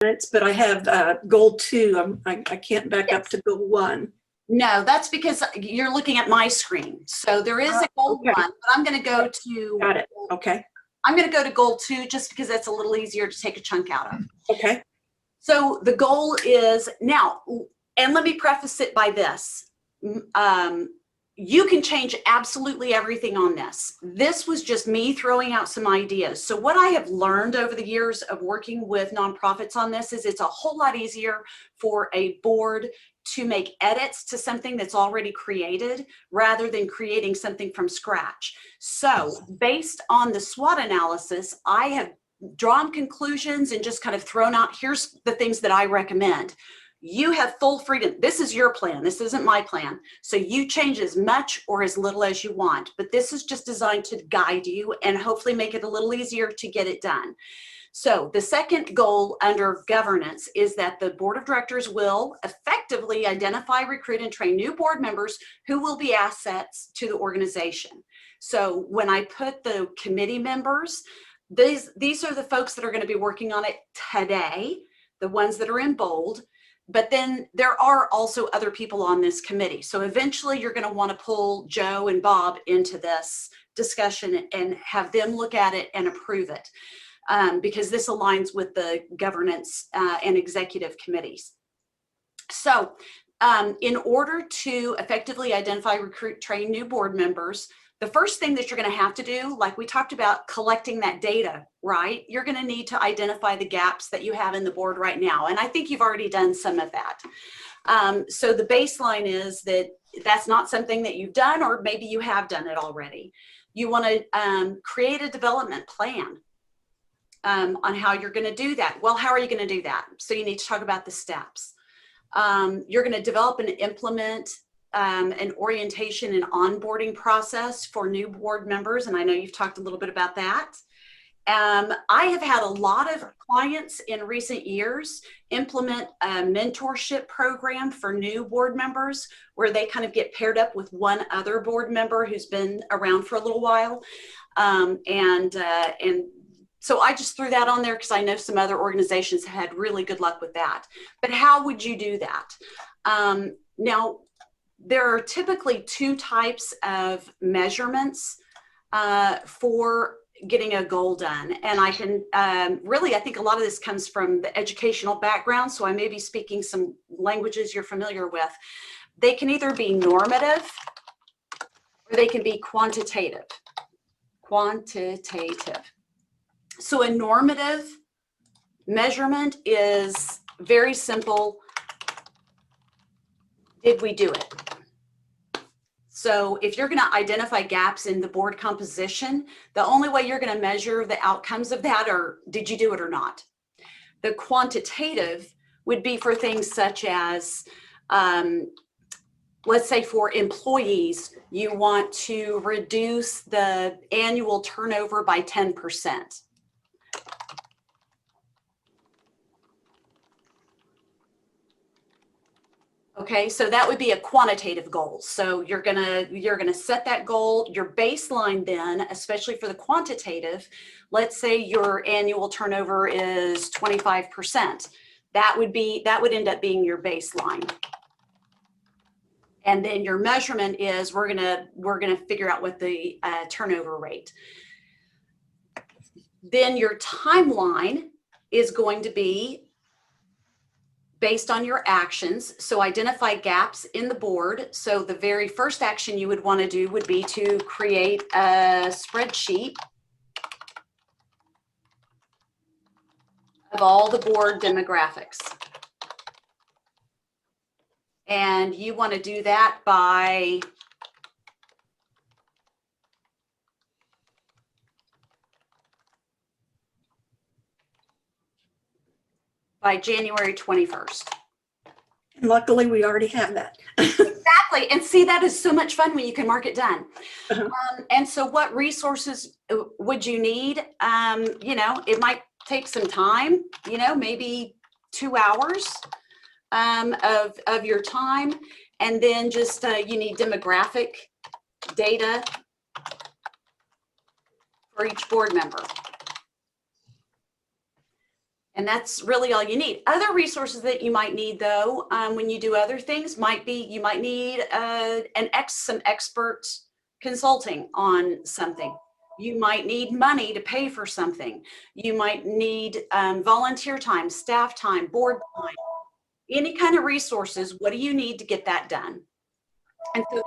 but I have goal 2. I can't back up to goal 1. No, that's because you're looking at my screen. So there is a goal okay. 1, but I'm going to go to. Got it. Okay. I'm going to go to goal 2 just because that's a little easier to take a chunk out of. Okay. So the goal is now, and let me preface it by this. You can change absolutely everything on this. This was just me throwing out some ideas. So what I have learned over the years of working with nonprofits on this is it's a whole lot easier for a board to make edits to something that's already created rather than creating something from scratch. So based on the SWOT analysis, I have drawn conclusions and just kind of thrown out, here's the things that I recommend. You have full freedom. This is your plan. This isn't my plan. So you change as much or as little as you want, but this is just designed to guide you and hopefully make it a little easier to get it done. So the second goal under governance is that the board of directors will effectively identify, recruit, and train new board members who will be assets to the organization. So when I put the committee members, these are the folks that are going to be working on it today, the ones that are in bold. But then there are also other people on this committee. So eventually you're going to want to pull Joe and Bob into this discussion and have them look at it and approve it, because this aligns with the governance and executive committees. So in order to effectively identify, recruit, train new board members, the first thing that you're going to have to do, like we talked about, collecting that data, right? You're going to need to identify the gaps that you have in the board right now. And I think you've already done some of that. So the baseline is that that's not something that you've done, or maybe you have done it already. You want to create a development plan on how you're going to do that. Well, how are you going to do that? So you need to talk about the steps. You're going to develop and implement an orientation and onboarding process for new board members. And I know you've talked a little bit about that. I have had a lot of clients in recent years implement a mentorship program for new board members where they kind of get paired up with one other board member who's been around for a little while. And so I just threw that on there because I know some other organizations have had really good luck with that. But how would you do that? Now, there are typically 2 types of measurements for getting a goal done. And I can really, I think a lot of this comes from the educational background. So I may be speaking some languages you're familiar with. They can either be normative or they can be quantitative. So a normative measurement is very simple. Did we do it? So if you're going to identify gaps in the board composition, the only way you're going to measure the outcomes of that are, did you do it or not? The quantitative would be for things such as, let's say for employees, you want to reduce the annual turnover by 10%. Okay, so that would be a quantitative goal. So you're gonna set that goal. Your baseline then, especially for the quantitative, let's say your annual turnover is 25%. That would end up being your baseline. And then your measurement is we're gonna figure out what the turnover rate. Then your timeline is going to be based on your actions. So identify gaps in the board. So the very first action you would want to do would be to create a spreadsheet of all the board demographics. And you want to do that by January 21st. And luckily, we already have that. Exactly. And see, that is so much fun when you can mark it done. And so what resources would you need? You know, it might take some time, you know, maybe 2 hours of your time. And then just you need demographic data for each board member. And that's really all you need. Other resources that you might need, though, when you do other things, might be you might need some expert consulting on something. You might need money to pay for something. You might need volunteer time, staff time, board time, any kind of resources. What do you need to get that done? And so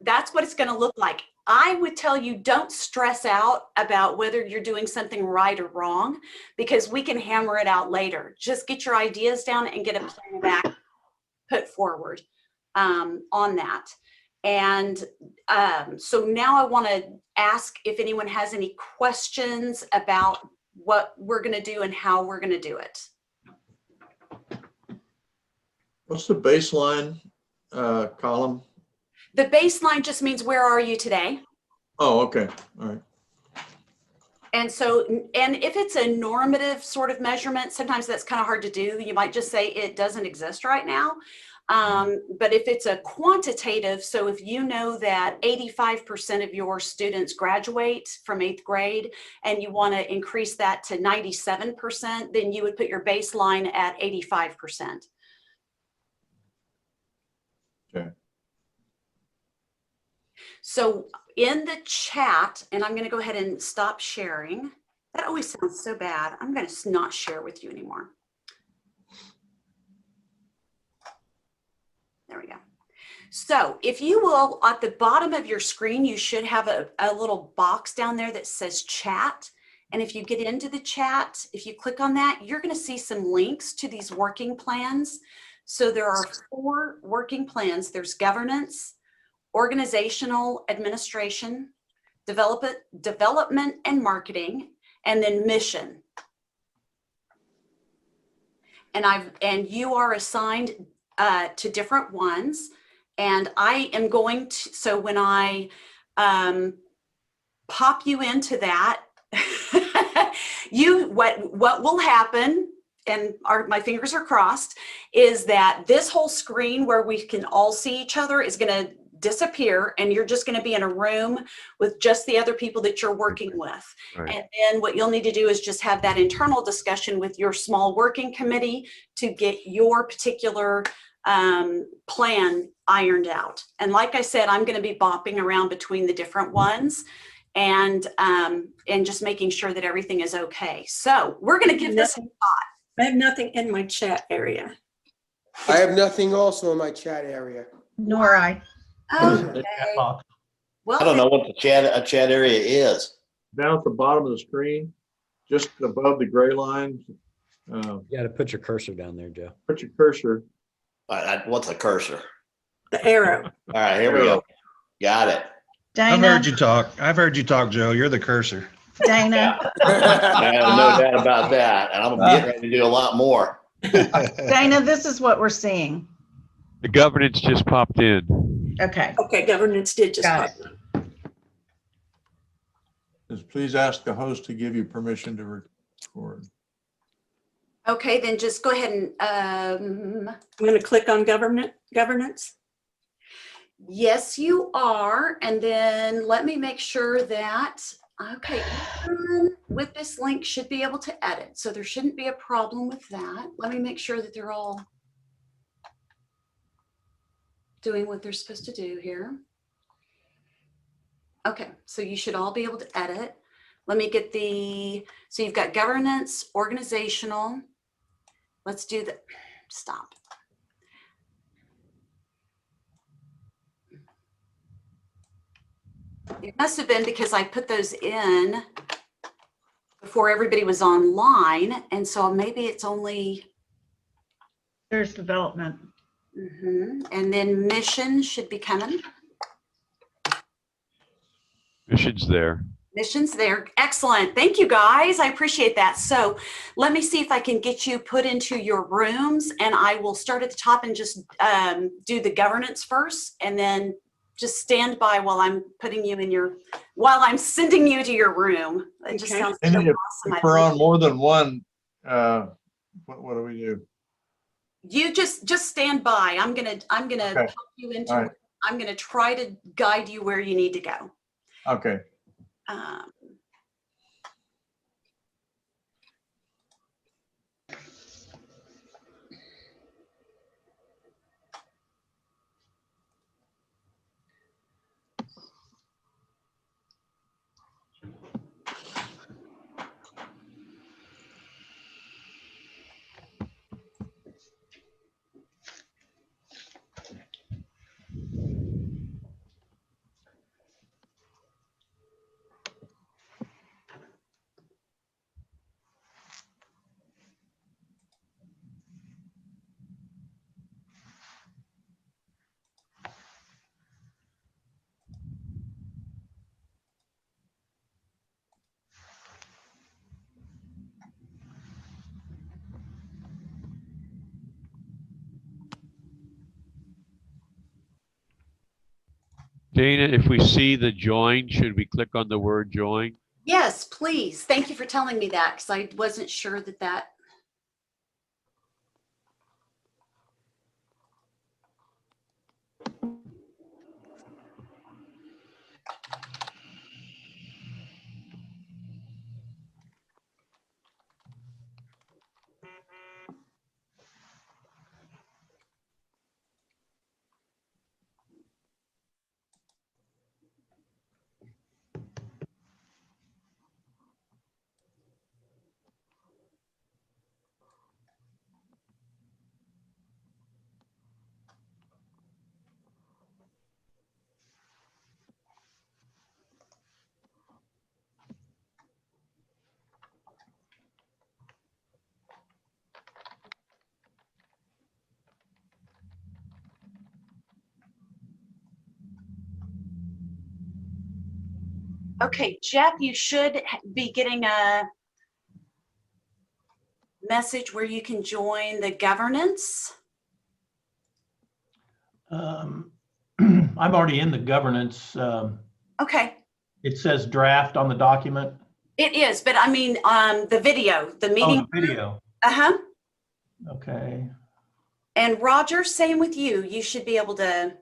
that's what it's going to look like. I would tell you, don't stress out about whether you're doing something right or wrong, because we can hammer it out later. Just get your ideas down and get a plan of action put forward on that. And so now I want to ask if anyone has any questions about what we're going to do and how we're going to do it. What's the baseline column? The baseline just means where are you today? Oh, okay. All right. And so, and if it's a normative sort of measurement, sometimes that's kind of hard to do. You might just say it doesn't exist right now. But if it's a quantitative, so if you know that 85% of your students graduate from 8th grade and you want to increase that to 97%, then you would put your baseline at 85%. Okay. So in the chat, and I'm going to go ahead and stop sharing. That always sounds so bad. I'm going to not share with you anymore. There we go. So if you will, at the bottom of your screen, you should have a little box down there that says chat. And if you get into the chat, if you click on that, you're going to see some links to these working plans. So there are 4 working plans. There's governance, organizational administration, development and marketing, and then mission. And you are assigned to different ones. And I am going to, so when I pop you into that, what will happen, and my fingers are crossed, is that this whole screen where we can all see each other is going to disappear, and you're just going to be in a room with just the other people that you're working with. Right. And then what you'll need to do is just have that internal discussion with your small working committee to get your particular plan ironed out. And like I said, I'm going to be bopping around between the different ones and just making sure that everything is okay. So we're going to give this a thought. I have nothing in my chat area. I have nothing also in my chat area. Nor I. Okay. Well, I don't know what the chat area is. Down at the bottom of the screen, just above the gray line. You got to put your cursor down there, Joe. Put your cursor. What's a cursor? The arrow. All right, here we go. Got it. Dana. I've heard you talk, Joe. You're the cursor. Dana. I have no doubt about that. And I'm getting ready to do a lot more. Dana, this is what we're seeing. The governance just popped in. Okay. Okay, governance did just Got pop it. up. Please ask the host to give you permission to record. okay, then just go ahead and I'm going to click on governance. yes, you are. And then let me make sure that, okay, everyone with this link should be able to edit. So there shouldn't be a problem with that. Let me make sure that they're all doing what they're supposed to do here. Okay, so you should all be able to edit. Let me get so you've got governance, organizational. Let's do the, stop. It must have been because I put those in before everybody was online. And so maybe it's only. There's development. And then mission should be coming. Mission's there. Mission's there. Excellent. Thank you, guys. I appreciate that. So let me see if I can get you put into your rooms, and I will start at the top and just do the governance first, and then just stand by while I'm putting you in while I'm sending you to your room. It just sounds so awesome. If we're on more than one, what do we do? You just stand by. I'm gonna Okay. put you into. Right. I'm gonna try to guide you where you need to go. Okay. Dana, if we see the join, should we click on the word join? Yes, please. Thank you for telling me that because I wasn't sure that. Okay, Jeff, you should be getting a message where you can join the governance. I'm already in the governance. Okay, It says draft on the document. it is, but I mean, the video, the Oh, meeting. the video. Uh-huh. Okay. And Roger, same with you. You should be able to.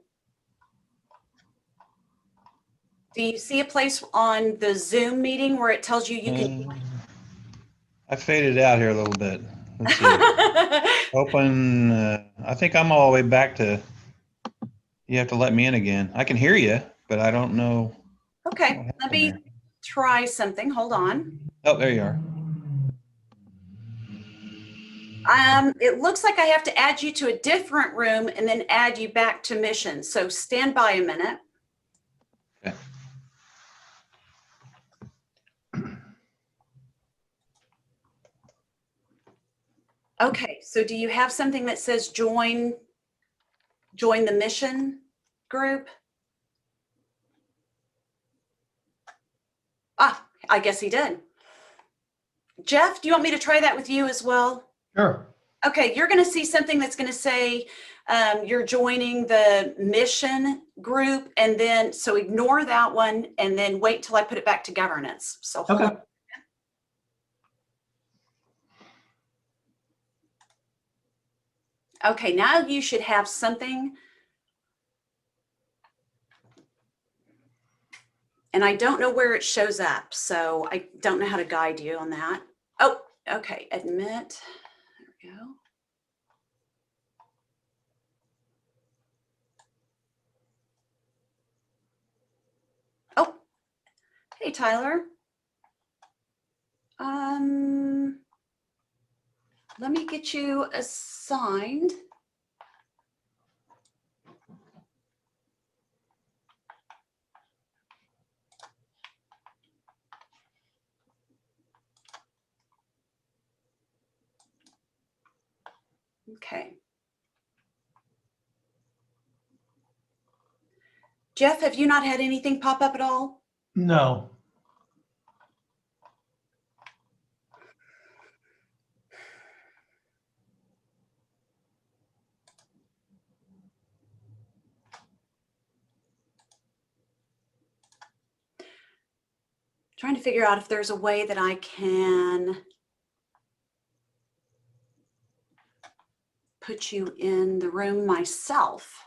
Do you see a place on the Zoom meeting where it tells you can? I faded out here a little bit. Let's see. Open, I think I'm all the way back to, you have to let me in again. I can hear you, but I don't know. Okay, let me try something. Hold on. Oh, there you are. It looks like I have to add you to a different room and then add you back to mission. So stand by a minute. Okay. Okay, so do you have something that says join the mission group? Ah, I guess he did. Jeff, do you want me to try that with you as well? Sure. Okay, you're going to see something that's going to say you're joining the mission group, and then so ignore that one and then wait till I put it back to governance. So hold Okay. on. Okay, now you should have something. And I don't know where it shows up, so I don't know how to guide you on that. Oh, okay, admit. There we go. Oh, hey, Tyler. Let me get you assigned. Okay. Jeff, have you not had anything pop up at all? No. Trying to figure out if there's a way that I can put you in the room myself.